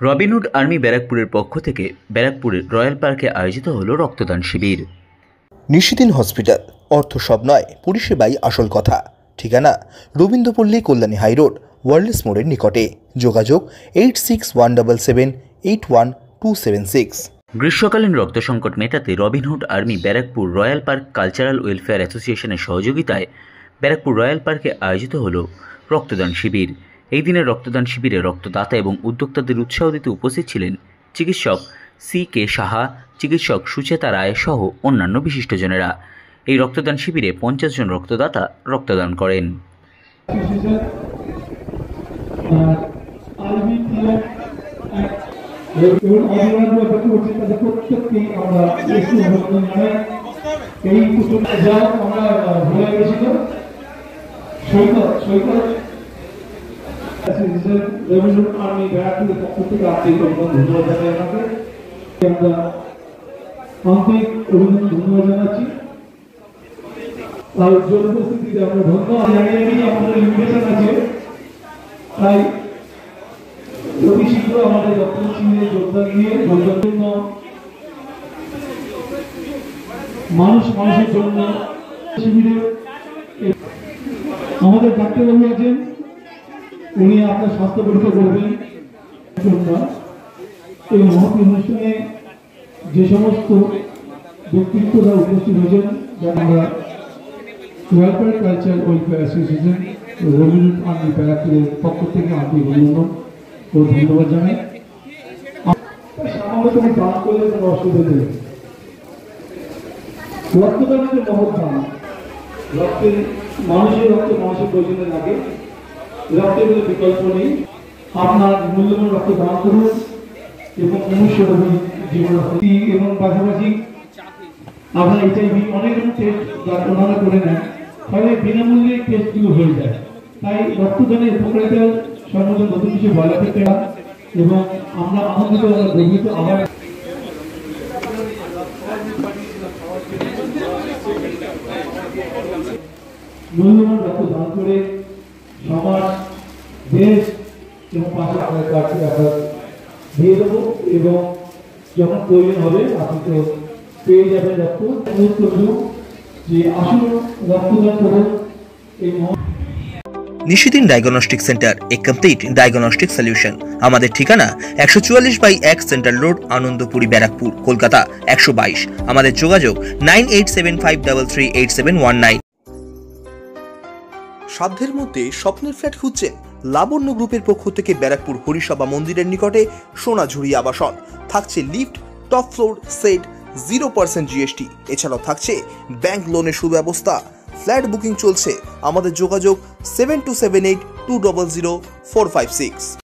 Robin Hood army ব্যারাকপুরের পক্ষ থেকে ব্যারাকপুরের রয়্যাল পার্কে আয়োজিত হলো রক্তদান শিবির। নিশিদিন হসপিটাল, অর্থ সব নয়, পরিষেবাই আসল কথা। ঠিকানা রবীন্দ্রপল্লী, কল্যাণী হাইরোড, ওয়ার্ল্ডস মোড়ের নিকটে। যোগাযোগ 8617781276। গ্রীষ্মকালীন রক্ত সংকট মেটাতে Robin Hood army Barrackpore royal park cultural welfare অ্যাসোসিয়েশনের সহযোগিতায় ব্যারাকপুর রয়্যাল পার্কে আয়োজিত হলো রক্তদান শিবির। এই দিনের রক্তদান শিবিরে রক্তদাতা এবং উদ্যোক্তাদের উৎসাহ দিতে উপস্থিত ছিলেন চিকিৎসক CK সাহা, চিকিৎসক সুচেতা রায় সহ অন্যান্য বিশিষ্টজনেরা। এই রক্তদান শিবিরে 50 জন রক্তদাতা রক্তদান করেন। রবিনহুড আর্মি ব্যারাকপুরের পক্ষ থেকে আন্তরিক ধন্যবাদ জানাই আপনাকে। আমরা আন্তরিক ধন্যবাদ জানাচ্ছি। আর উপস্থিতিতে আমরা ধন্যবাদ জানিয়ে আমাদের ইনভিটেশন আছে, তাই অতি শীঘ্র আমাদের রক্তদান শিবিরে যোগদান দিয়ে জন্য মানুষের জন্য শিবিরে আমাদের ডাক্তারবাবু আছেন, উনি আপনার স্বাস্থ্য পরীক্ষা করবেন। এই মহৎ অনুষ্ঠানে যে সমস্ত ব্যক্তিত্বরা উপস্থিত হয়েছেন, যারা আমরা royal park cultural welfare association Robin Hood army ব্যারাকপুরের পক্ষ থেকে আন্তরিক অভিনন্দন ও ধন্যবাদ জানাই। সামান্য তুমি দান করলে কোনো অসুবিধা নেই। রক্তদান হচ্ছে মহৎ দান। মানুষের প্রয়োজনে লাগে, রক্তের কোনো বিকল্প নেই। আপনার মূল্যবান রক্ত দান করুন এবং মনুষ্যরোগী জীবন এবং পাশাপাশি আপনার HIV অনেক টেস্ট ওনারা করে নেন, ফলে বিনামূল্যে টেস্টগুলো হয়ে যায়। তাই রক্তদানের উপকারিতা সম্বন্ধে নতুন কিছু বলা পেতে এবং আমরা আনন্দিত গর্বিত। আবার মূল্যবান রক্ত দান করে সমাজ, দেশ এবং পাশে আপনার কাছে আমরা দিয়ে দেবো এবং যখন প্রয়োজন হবে আপনি তো পেয়ে যাবেন রক্ত। অনুরোধ করব যে আসুন রক্তদান করুন। নিশিদিন ডায়াগনস্টিক সেন্টার, এ কমপ্লিট ডায়াগনস্টিক সলিউশন। আমাদের ঠিকানা 144/1 সেন্ট্রাল রোড, আনন্দপুরি, ব্যারাকপুর, কলকাতা 122। আমাদের যোগাযোগ 9875338719। সাধ্যের মধ্যে স্বপ্নের ফ্ল্যাট খুঁজছেন? লাবণ্য গ্রুপের পক্ষ থেকে ব্যারাকপুর হরিসভা মন্দিরের নিকটে সোনাঝুরি আবাসন। থাকছে lift, top floor, set, 0% GST। এছাড়াও থাকছে ব্যাংক লোনের সুব্যবস্থা। ফ্ল্যাট বুকিং চলছে। আমাদের যোগাযোগ 7278200456।